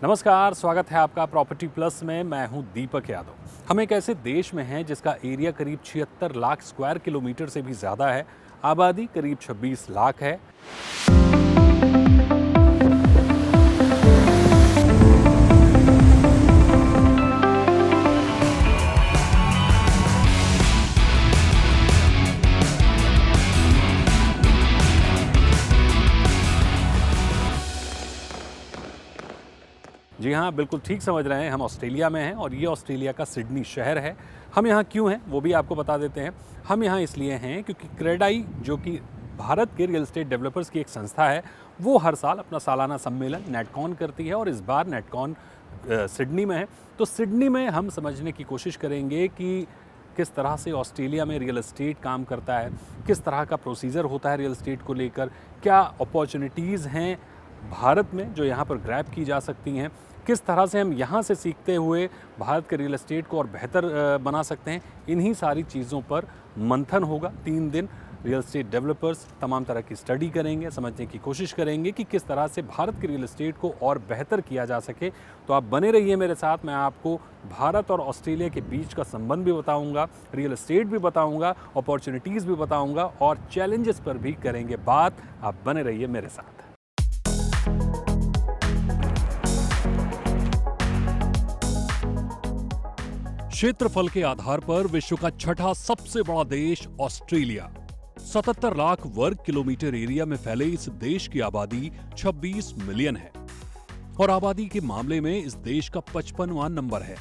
नमस्कार, स्वागत है आपका प्रॉपर्टी प्लस में। मैं हूं दीपक यादव। हम एक ऐसे देश में हैं जिसका एरिया करीब 76 लाख स्क्वायर किलोमीटर से भी ज़्यादा है। आबादी करीब 26 लाख है। जी हाँ, बिल्कुल ठीक समझ रहे हैं। हम ऑस्ट्रेलिया में हैं और ये ऑस्ट्रेलिया का सिडनी शहर है। हम यहाँ क्यों हैं वो भी आपको बता देते हैं। हम यहाँ इसलिए हैं क्योंकि क्रेडाई, जो कि भारत के रियल एस्टेट डेवलपर्स की एक संस्था है, वो हर साल अपना सालाना सम्मेलन नेटकॉन करती है और इस बार नेटकॉन सिडनी में है। तो सिडनी में हम समझने की कोशिश करेंगे कि किस तरह से ऑस्ट्रेलिया में रियल एस्टेट काम करता है, किस तरह का प्रोसीजर होता है रियल एस्टेट को लेकर, क्या अपॉर्चुनिटीज़ हैं भारत में जो यहाँ पर ग्रैब की जा सकती हैं, किस तरह से हम यहाँ से सीखते हुए भारत के रियल एस्टेट को और बेहतर बना सकते हैं। इन्हीं सारी चीज़ों पर मंथन होगा। 3 दिन रियल एस्टेट डेवलपर्स तमाम तरह की स्टडी करेंगे, समझने की कोशिश करेंगे कि किस तरह से भारत के रियल एस्टेट को और बेहतर किया जा सके। तो आप बने रहिए मेरे साथ। मैं आपको भारत और ऑस्ट्रेलिया के बीच का संबंध भी बताऊंगा, रियल एस्टेट भी बताऊंगा, अपॉर्चुनिटीज़ भी बताऊंगा और चैलेंजेस पर भी करेंगे बात। आप बने रहिए मेरे साथ। क्षेत्रफल के आधार पर विश्व का छठा सबसे बड़ा देश ऑस्ट्रेलिया। 77 लाख वर्ग किलोमीटर एरिया में फैले इस देश की आबादी 26 मिलियन है और आबादी के मामले में इस देश का 55वां नंबर है।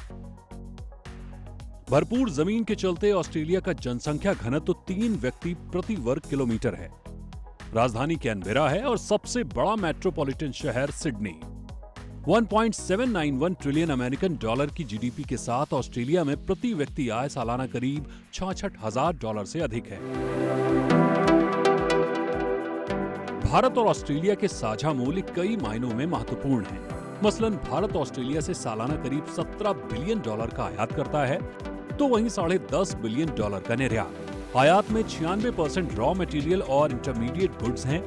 भरपूर जमीन के चलते ऑस्ट्रेलिया का जनसंख्या घनत्व 3 व्यक्ति प्रति वर्ग किलोमीटर है। राजधानी कैनबेरा है और सबसे बड़ा मेट्रोपॉलिटन शहर सिडनी। 1.791 ट्रिलियन अमेरिकन डॉलर की जीडीपी के साथ ऑस्ट्रेलिया में प्रति व्यक्ति आय सालाना करीब 66,000 डॉलर से अधिक है। भारत और ऑस्ट्रेलिया के साझा मूल्य कई मायनों में महत्वपूर्ण हैं। मसलन भारत ऑस्ट्रेलिया से सालाना करीब 17 बिलियन डॉलर का आयात करता है, तो वहीं 10.5 बिलियन डॉलर का निर्यात। आयात में 96% रॉ मटेरियल और इंटरमीडिएट गुड्स हैं,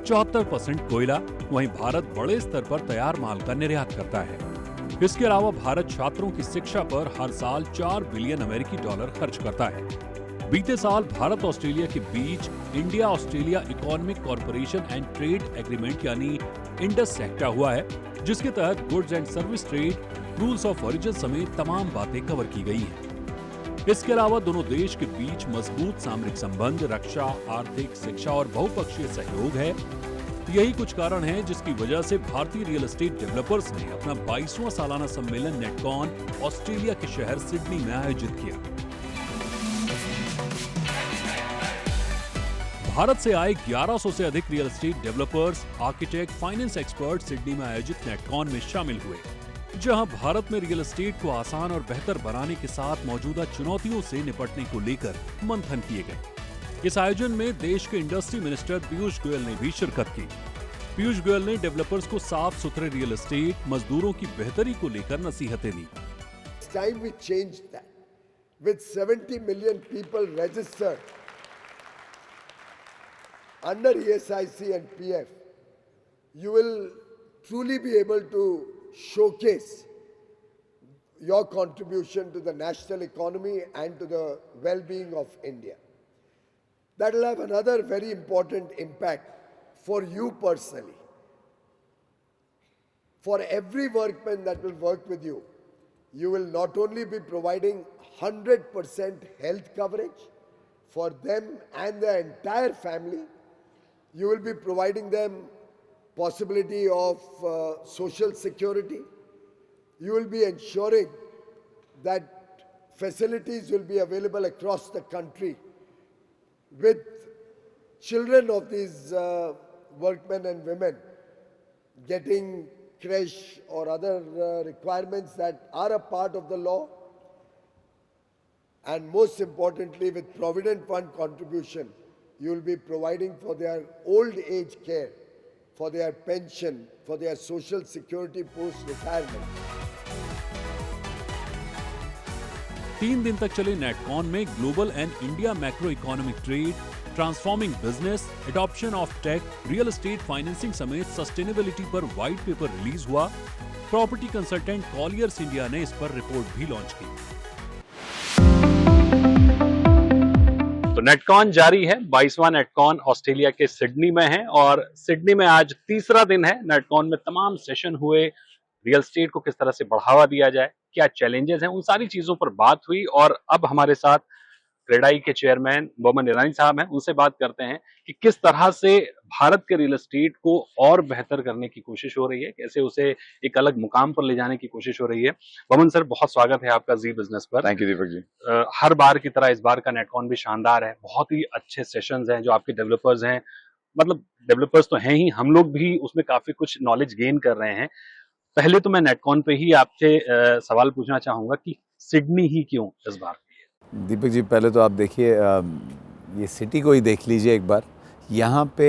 74% कोयला। वहीं भारत बड़े स्तर पर तैयार माल का निर्यात करता है। इसके अलावा भारत छात्रों की शिक्षा पर हर साल 4 बिलियन अमेरिकी डॉलर खर्च करता है। बीते साल भारत ऑस्ट्रेलिया के बीच India Australia economic corporation and trade agreement यानी इंडस सेक्टा हुआ है, जिसके तहत goods and service trade, rules of origin समेत तमाम बातें कवर की गई हैं। इसके अलावा दोनों देश के बीच मजबूत सामरिक संबंध, रक्षा, आर्थिक, शिक्षा और बहुपक्षीय सहयोग है। यही कुछ कारण है जिसकी वजह से भारतीय रियल एस्टेट डेवलपर्स ने अपना 22वां सालाना सम्मेलन नेटकॉन ऑस्ट्रेलिया के शहर सिडनी में आयोजित किया। भारत से आए 1100 से अधिक real estate developers, architect, finance expert Sydney में आयोजित नेटकॉन में शामिल हुए, जहां भारत में रियल एस्टेट को आसान और बेहतर बनाने के साथ मौजूदा चुनौतियों से निपटने को लेकर मंथन किए गए। इस आयोजन में देश के इंडस्ट्री मिनिस्टर पीयूष गोयल ने भी शिरकत की। पीयूष गोयल ने डेवलपर्स को साफ सुथरे रियल एस्टेट, मजदूरों की बेहतरी को लेकर नसीहतें दी। It's time we changed that. With 70 million people registered under ESIC and PF, you will truly be able to showcase your contribution to the national economy and to the well-being of India. That will have another very important impact for you personally. For every workman that will work with you, you will not only be providing 100% health coverage for them and their entire family, you will be providing them possibility of social security. You will be ensuring that facilities will be available across the country with children of these workmen and women getting creche or other requirements that are a part of the law, and most importantly with Provident Fund contribution, you will be providing for their old age care, for their pension, for their social security post-retirement. 3 दिन तक चले Netcon में global and India macro economic trade, transforming business, adoption of tech, real estate financing समेत sustainability पर white paper release हुआ। Property consultant Colliers India ने इस पर रिपोर्ट भी लॉन्च की। तो नेटकॉन जारी है, 22वां नेटकॉन ऑस्ट्रेलिया के सिडनी में है और सिडनी में आज तीसरा दिन है। नेटकॉन में तमाम सेशन हुए, रियल एस्टेट को किस तरह से बढ़ावा दिया जाए, क्या चैलेंजेस हैं, उन सारी चीजों पर बात हुई। और अब हमारे साथ क्रेडाई के चेयरमैन बोमन ईरानी साहब हैं, उनसे बात करते हैं कि किस तरह से भारत के रियल एस्टेट को और बेहतर करने की कोशिश हो रही है, कैसे उसे एक अलग मुकाम पर ले जाने की कोशिश हो रही है। बोमन सर, बहुत स्वागत है आपका जी बिजनेस पर। थैंक यू दीपक जी। हर बार की तरह इस बार का नेटकॉन भी शानदार है, बहुत ही अच्छे सेशंस हैं। जो आपके डेवलपर्स हैं, मतलब डेवलपर्स तो हैं ही, हम लोग भी उसमें काफी कुछ नॉलेज गेन कर रहे हैं। पहले तो मैं नेटकॉन पे ही आपसे सवाल पूछना चाहूंगा कि सिडनी ही क्यों इस बार? दीपक जी, पहले तो आप देखिए, ये सिटी को ही देख लीजिए एक बार। यहाँ पे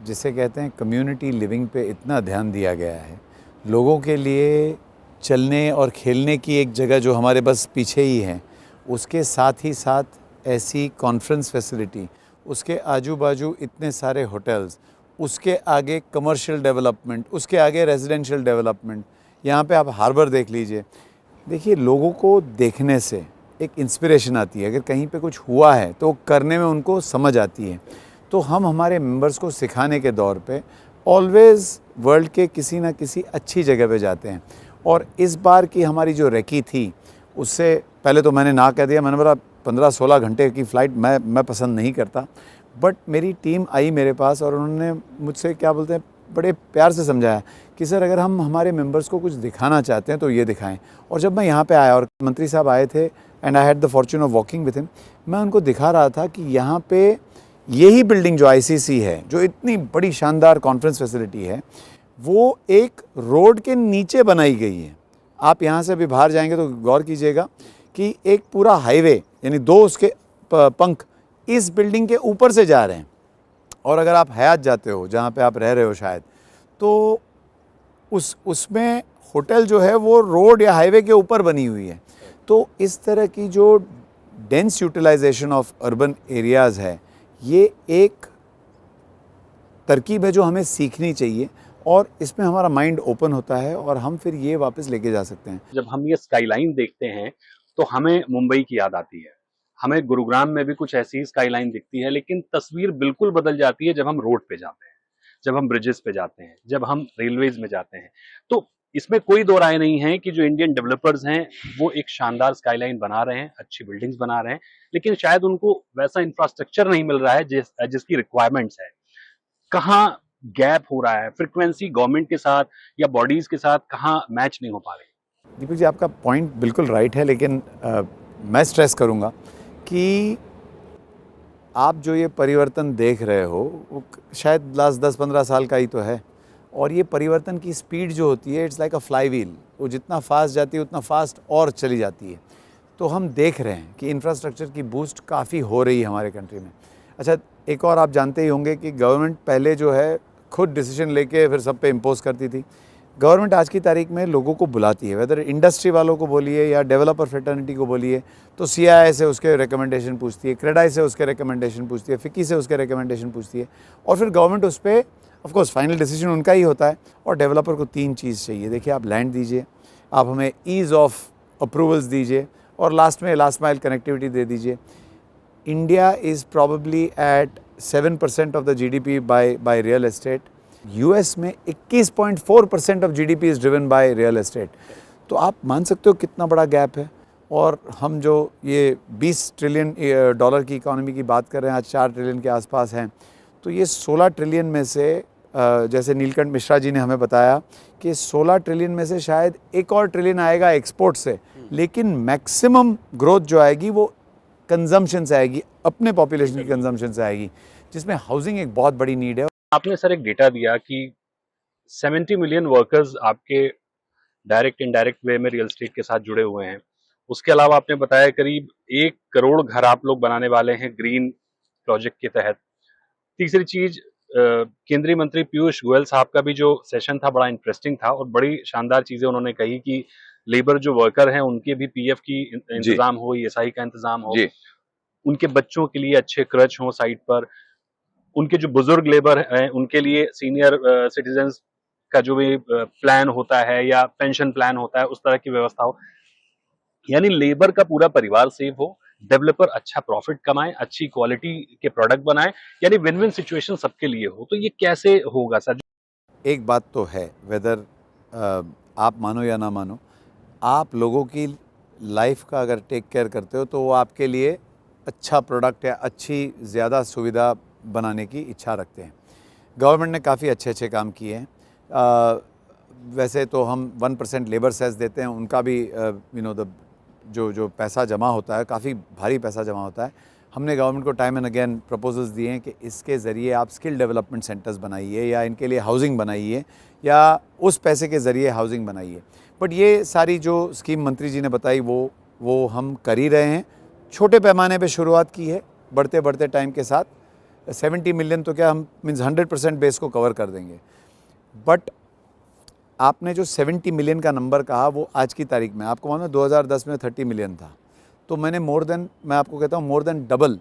जिसे कहते हैं कम्युनिटी लिविंग पे इतना ध्यान दिया गया है। लोगों के लिए चलने और खेलने की एक जगह जो हमारे बस पीछे ही है, उसके साथ ही साथ ऐसी कॉन्फ्रेंस फैसिलिटी, उसके आजू बाजू इतने सारे होटल्स, उसके आगे कमर्शियल डेवलपमेंट, उसके आगे रेजिडेंशियल डेवलपमेंट। यहाँ पे आप हार्बर देख लीजिए। देखिए, लोगों को देखने से एक इंस्पिरेशन आती है। अगर कहीं पे कुछ हुआ है तो करने में उनको समझ आती है। तो हम हमारे मेंबर्स को सिखाने के दौर पे ऑलवेज़ वर्ल्ड के किसी ना किसी अच्छी जगह पे जाते हैं। और इस बार की हमारी जो रेकी थी, उससे पहले तो मैंने ना कह दिया। मैंने बोला 15-16 घंटे की फ़्लाइट मैं पसंद नहीं करता। बट मेरी टीम आई मेरे पास और उन्होंने मुझसे क्या बोलते हैं, बड़े प्यार से समझाया कि सर, अगर हम हमारे मेंबर्स को कुछ दिखाना चाहते हैं तो ये दिखाएं। और जब मैं यहाँ पे आया और मंत्री साहब आए थे and I had the Fortune of walking with him, मैं उनको दिखा रहा था कि यहाँ पे यही बिल्डिंग जो आईसीसी है, जो इतनी बड़ी शानदार कॉन्फ्रेंस फैसिलिटी है, वो एक रोड के नीचे बनाई गई है। आप यहाँ से भी बाहर जाएंगे तो गौर कीजिएगा कि एक पूरा हाईवे, यानी 2 उसके पंख इस बिल्डिंग के ऊपर से जा रहे हैं। और अगर आप हयात जाते हो, जहाँ पे आप रह रहे हो शायद, तो उसमें होटल जो है वो रोड या हाईवे के ऊपर बनी हुई है। तो इस तरह की जो dense utilisation of urban areas है, ये एक तरकीब है जो हमें सीखनी चाहिए और इसमें हमारा माइंड ओपन होता है और हम फिर ये वापस लेके जा सकते हैं। जब हम ये स्काईलाइन देखते हैं तो हमें मुंबई की याद आती है, हमें गुरुग्राम में भी कुछ ऐसी स्काईलाइन दिखती है, लेकिन तस्वीर बिल्कुल बदल जाती है जब हम रोड पे जाते हैं, जब हम ब्रिजेस पे जाते हैं, जब हम रेलवेज में जाते हैं। तो इसमें कोई दो राय नहीं है कि जो इंडियन डेवलपर्स हैं वो एक शानदार स्काईलाइन बना रहे हैं, अच्छी बिल्डिंग्स बना रहे हैं, लेकिन शायद उनको वैसा इंफ्रास्ट्रक्चर नहीं मिल रहा है जिसकी रिक्वायरमेंट्स है। कहाँ गैप हो रहा है? फ्रीक्वेंसी गवर्नमेंट के साथ या बॉडीज के साथ कहाँ मैच नहीं हो पा रही? दीपक जी, आपका पॉइंट बिल्कुल राइट है, लेकिन मैं स्ट्रेस करूँगा कि आप जो ये परिवर्तन देख रहे हो वो शायद लास्ट 10-15 साल का ही तो है। और ये परिवर्तन की स्पीड जो होती है, it's like a fly wheel. वो जितना फास्ट जाती है उतना फास्ट और चली जाती है। तो हम देख रहे हैं कि इंफ्रास्ट्रक्चर की बूस्ट काफ़ी हो रही है हमारे कंट्री में। अच्छा, एक और आप जानते ही होंगे कि गवर्नमेंट पहले जो है खुद डिसीजन लेके फिर सब पे इम्पोज करती थी। गवर्नमेंट आज की तारीख में लोगों को बुलाती है, वेदर इंडस्ट्री वालों को बोलिए या डेवलपर फ्रेटर्निटी को बोलिए, तो सीआईआई से उसके रिकमेंडेशन पूछती है, क्रेडाई से उसके रिकमेंडेशन पूछती है, फिक्की से उसके रिकमेंडेशन पूछती है, और फिर गवर्नमेंट उस पर ऑफ कोर्स फाइनल डिसीजन उनका ही होता है। और डेवलपर को 3 चीज़ चाहिए। देखिए, आप लैंड दीजिए, आप हमें ईज़ ऑफ अप्रूवल्स दीजिए, और लास्ट में लास्ट माइल कनेक्टिविटी दे दीजिए। India is probably at 7% of the GDP by real estate. US में 21.4% of GDP is driven by real estate. तो आप मान सकते हो कितना बड़ा गैप है। और हम जो ये 20 ट्रिलियन डॉलर की इकॉनमी की बात कर रहे हैं, आज 4 ट्रिलियन के आसपास हैं। तो ये 16 ट्रिलियन में से जैसे नीलकंठ मिश्रा जी ने हमें बताया कि 16 ट्रिलियन में से शायद 1 और ट्रिलियन आएगा एक्सपोर्ट से, लेकिन मैक्सिमम ग्रोथ जो आएगी वो कंजम्पशन से आएगी, अपने पॉपुलेशन की कंजम्पशन से आएगी, जिसमें हाउसिंग एक बहुत बड़ी नीड है। आपने सर एक डेटा दिया कि 70 मिलियन वर्कर्स आपके डायरेक्ट इनडायरेक्ट वे में रियल एस्टेट के साथ जुड़े हुए हैं। उसके अलावा आपने बताया करीब 1 करोड़ घर आप लोग बनाने वाले हैं ग्रीन प्रोजेक्ट के तहत। तीसरी चीज, केंद्रीय मंत्री पीयूष गोयल साहब का भी जो सेशन था बड़ा इंटरेस्टिंग था और बड़ी शानदार चीजें उन्होंने कही कि लेबर जो वर्कर हैं उनके भी पीएफ की इंतजाम हो, ईएसआई का इंतजाम हो, उनके बच्चों के लिए अच्छे क्रच हो साइट पर, उनके जो बुजुर्ग लेबर हैं उनके लिए सीनियर सिटीजन्स का जो भी प्लान होता है या पेंशन प्लान होता है, उस तरह की व्यवस्था हो, यानी लेबर का पूरा परिवार सेव हो, डेवलपर अच्छा प्रॉफिट कमाए, अच्छी क्वालिटी के प्रोडक्ट बनाए, यानी विन विन सिचुएशन सबके लिए हो। तो ये कैसे होगा सर? एक बात तो है, वेदर आप मानो या ना मानो, आप लोगों की लाइफ का अगर टेक केयर करते हो तो वो आपके लिए अच्छा प्रोडक्ट या अच्छी ज़्यादा सुविधा बनाने की इच्छा रखते हैं। गवर्नमेंट ने काफ़ी अच्छे अच्छे काम किए हैं। वैसे तो हम 1% लेबर सेस देते हैं, उनका भी जो पैसा जमा होता है, काफ़ी भारी पैसा जमा होता है। हमने गवर्नमेंट को टाइम एंड अगेन प्रपोजल्स दिए हैं कि इसके ज़रिए आप स्किल डेवलपमेंट सेंटर्स बनाइए या इनके लिए हाउसिंग बनाइए या उस पैसे के ज़रिए हाउसिंग बनाइए। बट ये सारी जो स्कीम मंत्री जी ने बताई वो हम कर ही रहे हैं। छोटे पैमाने पे शुरुआत की है, बढ़ते बढ़ते टाइम के साथ 70 मिलियन तो क्या हम 100% बेस को कवर कर देंगे। बट आपने जो 70 मिलियन का नंबर कहा वो आज की तारीख में, आपको मालूम है 2010 में 30 मिलियन था, तो मैंने मैं आपको कहता हूँ more than double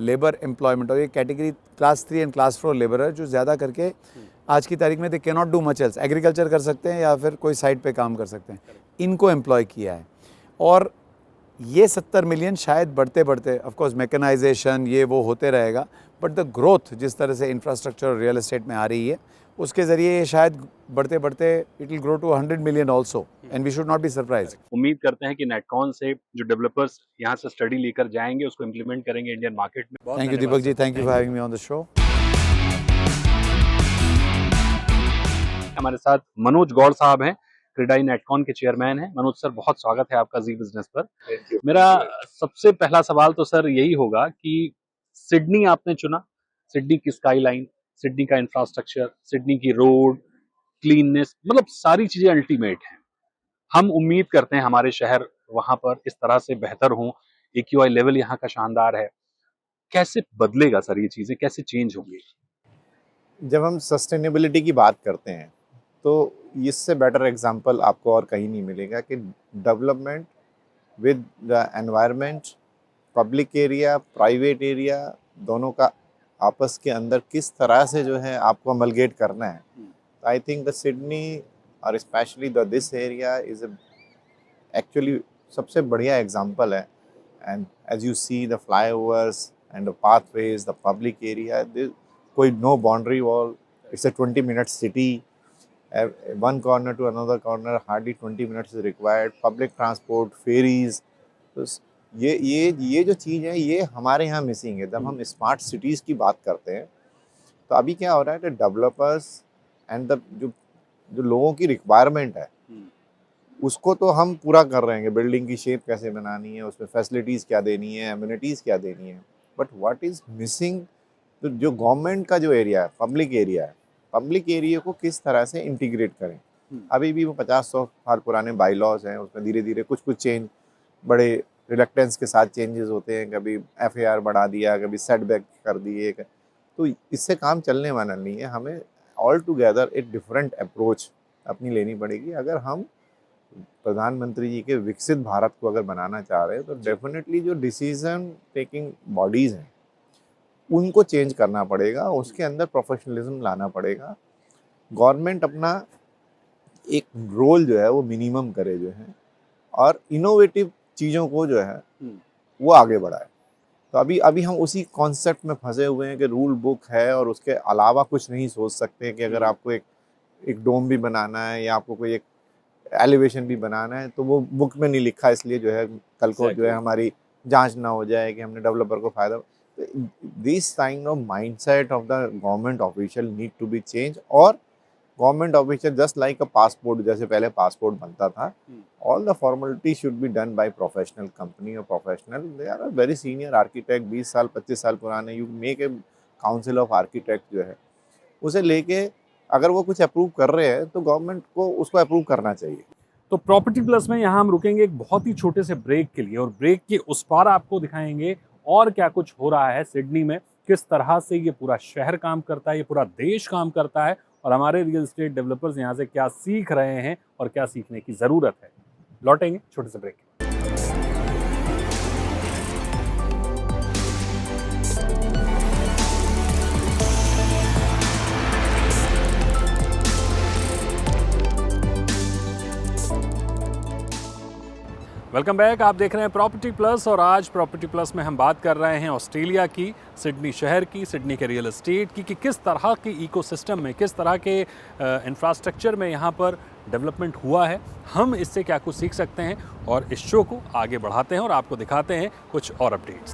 labour employment. और ये category class 3 and class 4 labour है जो ज़्यादा करके आज की तारीख में they can not do much else, agriculture कर सकते हैं या फिर कोई साइड पे काम कर सकते हैं, इनको एम्प्लॉय किया है। और ये 70 मिलियन शायद बढ़ते बढ़ते, ऑफकोर्स मैकेनाइजेशन ये वो होते रहेगा, बट द ग्रोथ जिस तरह से इंफ्रास्ट्रक्चर और रियल एस्टेट में आ रही है उसके ज़रिए ये शायद बढ़ते बढ़ते it will grow to 100 million also, and we should not be surprise. उम्मीद करते हैं कि नेटकॉन से जो डेवलपर्स यहाँ से स्टडी लेकर जाएंगे उसको इम्प्लीमेंट करेंगे इंडियन मार्केट में। Thank you Deepak ji, thank you for having me on the show. हमारे साथ मनोज गौड़ साहब हैं, क्रेडाई नेटकॉन के चेयरमैन हैं। मनोज सर, बहुत स्वागत है आपका जी बिजनेस पर। मेरा सबसे पहला सवाल तो सर यही होगा कि सिडनी आपने चुना, सिडनी की स्काईलाइन, सिडनी का इंफ्रास्ट्रक्चर, सिडनी की रोड, क्लीननेस, मतलब सारी चीजें अल्टीमेट हैं। हम उम्मीद करते हैं हमारे शहर वहां पर इस तरह से बेहतर हों, AQI लेवल यहाँ का शानदार है। कैसे बदलेगा सर ये चीजें, कैसे चेंज होंगी? जब हम सस्टेनेबिलिटी की बात करते हैं तो इससे बेटर एग्जांपल आपको और कहीं नहीं मिलेगा कि development with the environment, public area, private area, दोनों का आपस के अंदर किस तरह से जो है आपको अमलगेट करना है। आई थिंक द सिडनी और specially the this area is actually सबसे बढ़िया एग्जांपल है। And as you see the flyovers and the pathways, the public area, कोई no boundary wall, it's a 20-minute city, one corner to another corner hardly 20 minutes is required, public transport, ferries। तो ये जो चीज़ है ये हमारे यहाँ missing है। जब हम स्मार्ट सिटीज़ की बात करते हैं तो अभी क्या हो रहा है कि डेवलपर्स एंड द जो लोगों की रिक्वायरमेंट है उसको तो हम पूरा कर रहे हैं, बिल्डिंग की शेप कैसे बनानी है, उसमें फैसिलिटीज़ क्या देनी है, एम्यूनिटीज़ क्या देनी है, बट व्हाट इज़ मिसिंग, तो जो गवर्नमेंट का जो एरिया है, पब्लिक एरिया है, पब्लिक एरिया को किस तरह से इंटीग्रेट करें। अभी भी वो 50-100 साल पुराने बाई लॉज हैं, उसमें धीरे धीरे कुछ चेंज, बड़े रिलेक्टेंस के साथ चेंजेस होते हैं, कभी FAR बढ़ा दिया, कभी सेटबैक कर दिए, तो इससे काम चलने वाला नहीं है। हमें ऑल टुगेदर एक डिफरेंट अप्रोच अपनी लेनी पड़ेगी। अगर हम प्रधानमंत्री जी के विकसित भारत को अगर बनाना चाह रहे हैं तो डेफिनेटली जो डिसीजन टेकिंग बॉडीज़ हैं उनको चेंज करना पड़ेगा, उसके अंदर प्रोफेशनलिज्म लाना पड़ेगा। गवर्नमेंट अपना एक रोल जो है वो मिनिमम करे जो है, और इनोवेटिव चीज़ों को जो है वो आगे बढ़ाए। तो अभी हम उसी कॉन्सेप्ट में फंसे हुए हैं कि रूल बुक है और उसके अलावा कुछ नहीं सोच सकते कि अगर आपको एक डोम भी बनाना है या आपको कोई एक एलिवेशन भी बनाना है तो वो बुक में नहीं लिखा, इसलिए जो है कल को जो है हमारी जांच ना हो जाए कि हमने डेवलपर को फ़ायदा। This kind of mindset of the government official need to be change. और government official just like a passport, जैसे पहले पासपोर्ट बनता था, all the formality should be done by professional company और professional, they are a very senior architect, 20 साल 25 साल पुराने। You make a council of architect जो है उसे लेके अगर वो कुछ अप्रूव कर रहे हैं तो गवर्नमेंट को उसको अप्रूव करना चाहिए। तो प्रॉपर्टी प्लस में यहाँ हम रुकेंगे एक बहुत ही छोटे से ब्रेक के लिए, और ब्रेक के उस पार आपको दिखाएंगे और क्या कुछ हो रहा है सिडनी में, किस तरह से ये पूरा शहर काम करता है, ये पूरा देश काम करता है, और हमारे रियल एस्टेट डेवलपर्स यहाँ से क्या सीख रहे हैं और क्या सीखने की ज़रूरत है। लौटेंगे छोटे से ब्रेक। Welcome back. आप देख रहे हैं प्रॉपर्टी प्लस और आज प्रॉपर्टी प्लस में हम बात कर रहे हैं ऑस्ट्रेलिया की, सिडनी शहर की, सिडनी के रियल एस्टेट की, कि किस तरह के इकोसिस्टम में, किस तरह के इंफ्रास्ट्रक्चर में यहाँ पर डेवलपमेंट हुआ है, हम इससे क्या कुछ सीख सकते हैं और इस शो को आगे बढ़ाते हैं और आपको दिखाते हैं कुछ और अपडेट्स।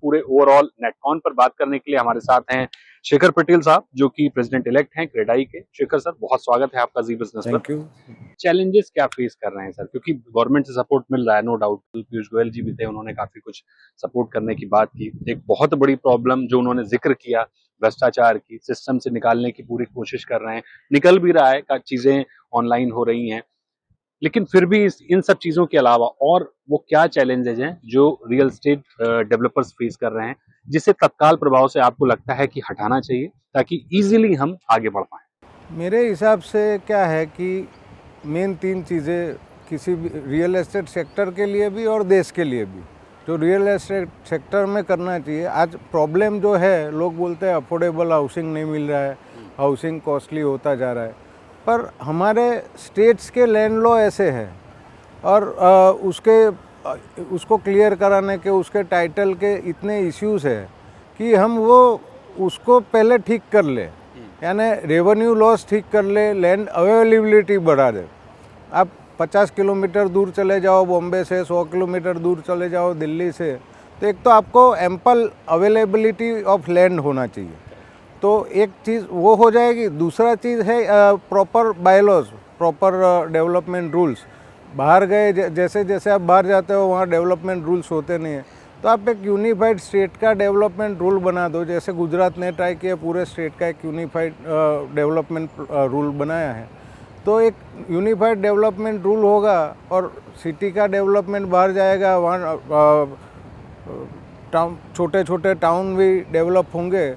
पूरे ओवरऑल नेटकॉन पर बात करने के लिए हमारे साथ हैं शेखर पटेल साहब, जो कि प्रेसिडेंट इलेक्ट हैं क्रेडाई के। शेखर सर, बहुत स्वागत है आपका जी बिजनेस पर। Thank you. चैलेंजेस क्या फेस कर रहे हैं सर, क्योंकि गवर्नमेंट से सपोर्ट मिल रहा है, नो डाउट। पीयूष गोयल जी भी थे, उन्होंने काफी कुछ सपोर्ट करने की बात की। एक बहुत बड़ी प्रॉब्लम जो उन्होंने जिक्र किया भ्रष्टाचार की, सिस्टम से निकालने की पूरी कोशिश कर रहे हैं, निकल भी रहा है, चीजें ऑनलाइन हो रही हैं, लेकिन फिर भी इन सब चीजों के अलावा और वो क्या चैलेंजेज हैं जो रियल एस्टेट डेवलपर्स फेस कर रहे हैं, जिसे तत्काल प्रभाव से आपको लगता है कि हटाना चाहिए ताकि इजीली हम आगे बढ़ पाएं? मेरे हिसाब से क्या है कि मेन 3 चीज़ें किसी भी रियल एस्टेट सेक्टर के लिए भी और देश के लिए भी, जो रियल एस्टेट सेक्टर में करना चाहिए। आज प्रॉब्लम जो है, लोग बोलते हैं अफोर्डेबल हाउसिंग नहीं मिल रहा है, हाउसिंग कॉस्टली होता जा रहा है, पर हमारे स्टेट्स के लैंड लॉ ऐसे हैं और उसको क्लियर कराने के, उसके टाइटल के इतने इश्यूज़ है कि हम उसको पहले ठीक कर ले, यानी रेवेन्यू लॉस ठीक कर ले, लैंड अवेलेबिलिटी बढ़ा दे। आप 50 किलोमीटर दूर चले जाओ बॉम्बे से, 100 किलोमीटर दूर चले जाओ दिल्ली से, तो एक तो आपको एम्पल अवेलेबिलिटी ऑफ लैंड होना चाहिए, तो एक चीज़ वो हो जाएगी। दूसरा चीज़ है proper bylaws, proper development rules. बाहर गए, जैसे जैसे आप बाहर जाते हो वहाँ डेवलपमेंट रूल्स होते नहीं हैं, तो आप एक यूनिफाइड स्टेट का डेवलपमेंट रूल बना दो। जैसे गुजरात ने ट्राई किया, पूरे स्टेट का एक यूनिफाइड डेवलपमेंट रूल बनाया है, तो एक यूनिफाइड डेवलपमेंट रूल होगा और सिटी का डेवलपमेंट बाहर जाएगा, वहाँ टाउन, छोटे छोटे टाउन भी डेवलप होंगे,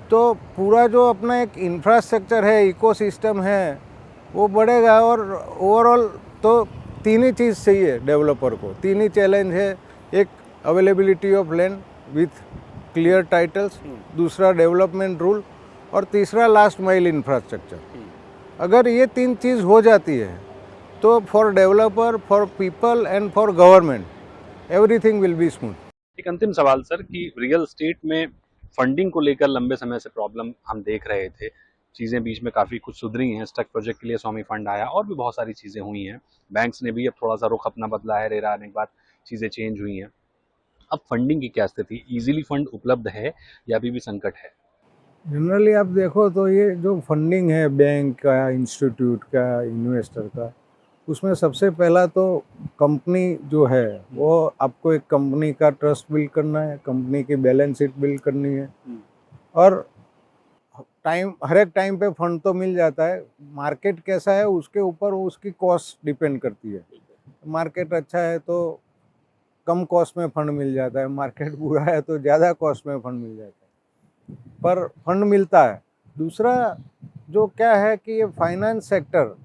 तो पूरा जो अपना एक इंफ्रास्ट्रक्चर है, इकोसिस्टम है, वो बढ़ेगा। और ओवरऑल तो 3 ही चीज़ चाहिए डेवलपर को, 3 ही चैलेंज है। एक availability of land with clear titles, दूसरा डेवलपमेंट रूल, और तीसरा लास्ट माइल इंफ्रास्ट्रक्चर। अगर ये 3 चीज़ हो जाती है तो for developer, for people and for government everything will be smooth. एक अंतिम सवाल सर, कि रियल एस्टेट में फंडिंग को लेकर लंबे समय से प्रॉब्लम हम देख रहे थे, चीज़ें बीच में काफ़ी कुछ सुधरी हैं, स्टक प्रोजेक्ट के लिए स्वामी फंड आया और भी बहुत सारी चीज़ें हुई हैं, बैंक्स ने भी अब थोड़ा सा रुख अपना बदला है, रेरा आने के बाद चीज़ें चेंज हुई हैं। अब फंडिंग की क्या स्थिति, इजीली फंड उपलब्ध है या अभी भी संकट है? जनरली आप देखो तो ये जो फंडिंग है बैंक का, इंस्टीट्यूट का, इन्वेस्टर का, उसमें सबसे पहला तो कंपनी जो है वो आपको एक कंपनी का ट्रस्ट बिल्ड करना है, कंपनी की बैलेंस शीट बिल्ड करनी है, और हर एक टाइम पे फंड तो मिल जाता है। मार्केट कैसा है उसके ऊपर उसकी कॉस्ट डिपेंड करती है। मार्केट अच्छा है तो कम कॉस्ट में फंड मिल जाता है, मार्केट बुरा है तो ज़्यादा कॉस्ट में फंड मिल जाता है, पर फंड मिलता है। दूसरा जो क्या है कि ये फाइनेंस सेक्टर,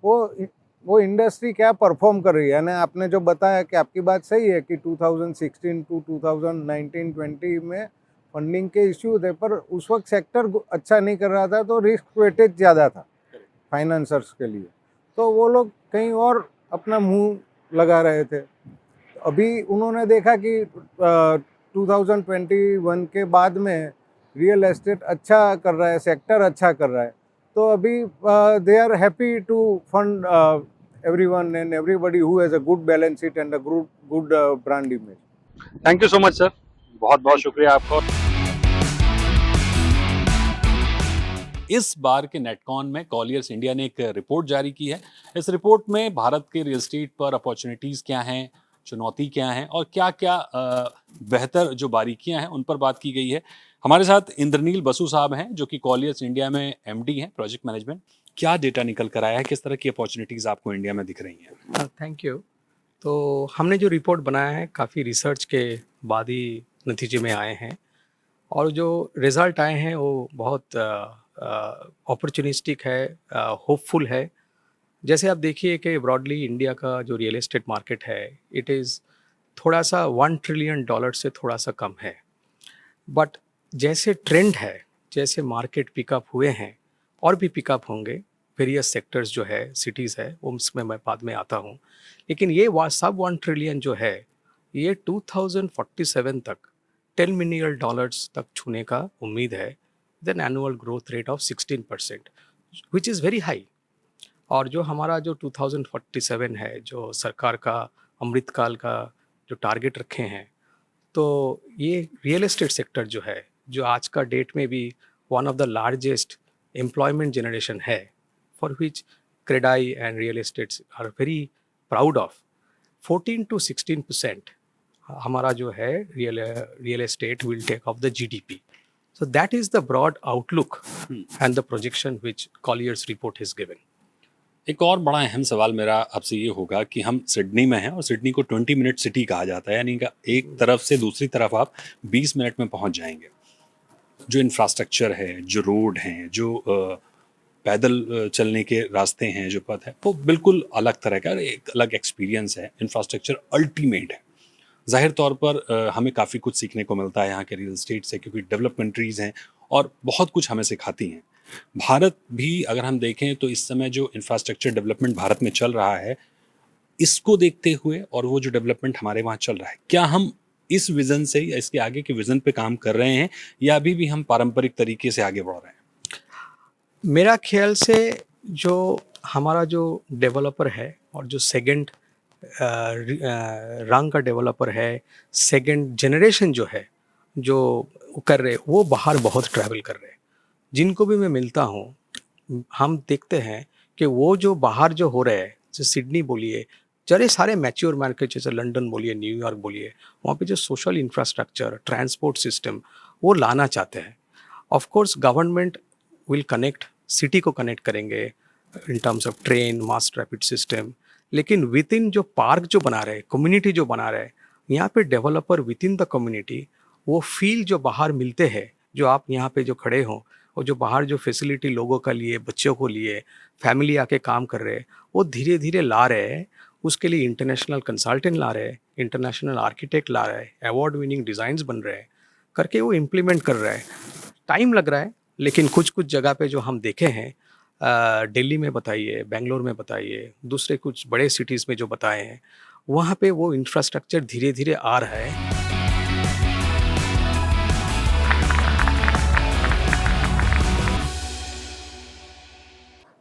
वो इंडस्ट्री क्या परफॉर्म कर रही है, यानी आपने जो बताया कि आपकी बात सही है कि 2016 टू 2019-20 में फंडिंग के इश्यू थे, पर उस वक्त सेक्टर अच्छा नहीं कर रहा था, तो रिस्क वेटेज ज़्यादा था फाइनेंसर्स के लिए, तो वो लोग कहीं और अपना मुंह लगा रहे थे। अभी उन्होंने देखा कि 2021 के बाद में रियल एस्टेट अच्छा कर रहा है, सेक्टर अच्छा कर रहा है, तो अभी they are happy to fund everyone and everybody who has a good balance sheet and a good brand image. Thank you so much sir, बहुत बहुत शुक्रिया आपका। इस बार के नेटकॉन में कॉलियर्स इंडिया ने एक रिपोर्ट जारी की है। इस रिपोर्ट में भारत के रियल एस्टेट पर अपॉर्चुनिटीज़ क्या हैं, चुनौती क्या हैं और क्या क्या बेहतर जो बारीकियां हैं उन पर बात की गई है। हमारे साथ इंद्रनील बसु साहब हैं, जो कि कॉलियर्स इंडिया में एमडी हैं प्रोजेक्ट मैनेजमेंट। क्या डेटा निकल कर आया है, किस तरह की अपॉर्चुनिटीज़ आपको इंडिया में दिख रही हैं? Thank you. तो हमने जो रिपोर्ट बनाया है काफ़ी रिसर्च के बाद ही नतीजे में आए हैं, और जो रिज़ल्ट आए हैं वो बहुत अपॉर्चुनिस्टिक है, होपफुल है। जैसे आप देखिए कि ब्रॉडली इंडिया का जो रियल एस्टेट मार्केट है, इट इज़ थोड़ा सा $1 ट्रिलियन से थोड़ा सा कम है, बट जैसे ट्रेंड है, जैसे मार्केट पिकअप हुए हैं और भी पिकअप होंगे, वेरियस सेक्टर्स जो है, सिटीज़ है, उसमें मैं बाद में आता हूँ। लेकिन ये सब 1 ट्रिलियन जो है, ये 2047 तक $10 बिलियन तक छूने का उम्मीद है, with an annual growth rate of 16%, which is very high. और जो हमारा जो 2047 है, जो सरकार का अमृतकाल का जो टारगेट रखे हैं, तो ये रियल एस्टेट सेक्टर जो है, जो आज का डेट में भी one of the largest employment generation है, for which CREDAI and real estates are very proud of, 14 to 16% हमारा जो है real estate will take off the GDP. So that is the broad outlook and the projection which Collier's report has given. एक और बड़ा अहम सवाल मेरा आपसे ये होगा कि हम सिडनी में हैं और सिडनी को 20 मिनट सिटी कहा जाता है, यानी कि एक तरफ से दूसरी तरफ आप 20 मिनट में पहुंच जाएंगे। जो इंफ्रास्ट्रक्चर है, जो रोड हैं, जो पैदल चलने के रास्ते हैं, जो पथ है, वो बिल्कुल अलग तरह का, एक अलग एक्सपीरियंस है। इंफ्रास्ट्रक्चर अल्टीमेट है। ज़ाहिर तौर पर हमें काफ़ी कुछ सीखने को मिलता है यहाँ के रियल एस्टेट से, क्योंकि डेवलप कंट्रीज़ हैं और बहुत कुछ हमें सिखाती हैं। भारत भी अगर हम देखें तो इस समय जो इंफ्रास्ट्रक्चर डेवलपमेंट भारत में चल रहा है, इसको देखते हुए और वो जो डेवलपमेंट हमारे वहाँ चल रहा है, क्या हम इस विज़न से या इसके आगे के विज़न पे काम कर रहे हैं या अभी भी हम पारंपरिक तरीके से आगे बढ़ रहे हैं? मेरा ख्याल से जो हमारा जो डेवलपर है और जो सेकंड रंग का डेवलपर है, सेकंड जनरेशन जो है, जो कर रहे, वो बाहर बहुत ट्रैवल कर रहे हैं। जिनको भी मैं मिलता हूँ, हम देखते हैं कि वो जो बाहर जो हो रहे हैं, जैसे सिडनी बोलिए, जरे सारे मैच्योर मार्केट जैसे लंदन बोलिए, न्यूयॉर्क बोलिए, वहाँ पे जो सोशल इंफ्रास्ट्रक्चर, ट्रांसपोर्ट सिस्टम वो लाना चाहते हैं। Of course government will connect, city को कनेक्ट करेंगे in terms of train, mass rapid system, लेकिन विद इन जो पार्क जो बना रहे, कम्युनिटी जो बना रहे, यहाँ पे developer with in the community वो फील जो बाहर मिलते हैं, जो आप यहाँ पे जो खड़े हों, और जो बाहर जो फैसिलिटी लोगों का लिए, बच्चों को लिए, फैमिली आके काम कर रहे हैं, वो धीरे धीरे ला रहे हैं। उसके लिए इंटरनेशनल कंसल्टेंट ला रहे हैं, इंटरनेशनल आर्किटेक्ट ला रहे हैं, अवार्ड विनिंग डिज़ाइंस बन रहे हैं, करके वो इम्प्लीमेंट कर रहे हैं। टाइम लग रहा है, लेकिन कुछ कुछ जगह पे जो हम देखे हैं, दिल्ली में बताइए, बेंगलोर में बताइए, दूसरे कुछ बड़े सिटीज़ में जो बताए हैं, वहाँ पे वो इंफ्रास्ट्रक्चर धीरे धीरे आ रहा है।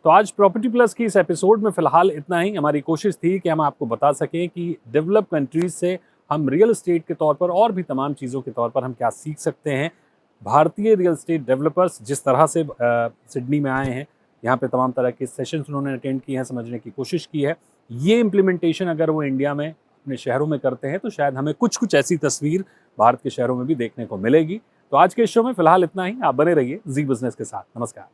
तो आज प्रॉपर्टी प्लस की इस एपिसोड में फ़िलहाल इतना ही। हमारी कोशिश थी कि हम आपको बता सकें कि डेवलप कंट्रीज़ से हम रियल एस्टेट के तौर पर और भी तमाम चीज़ों के तौर पर हम क्या सीख सकते हैं। भारतीय रियल एस्टेट डेवलपर्स जिस तरह से सिडनी में आए हैं, यहाँ पे तमाम तरह के सेशंस उन्होंने अटेंड किए हैं, समझने की कोशिश की है। ये इम्प्लीमेंटेशन अगर वो इंडिया में अपने शहरों में करते हैं तो शायद हमें कुछ कुछ ऐसी तस्वीर भारत के शहरों में भी देखने को मिलेगी। तो आज के इस शो में फ़िलहाल इतना ही। आप बने रहिए जी बिज़नेस के साथ। नमस्कार।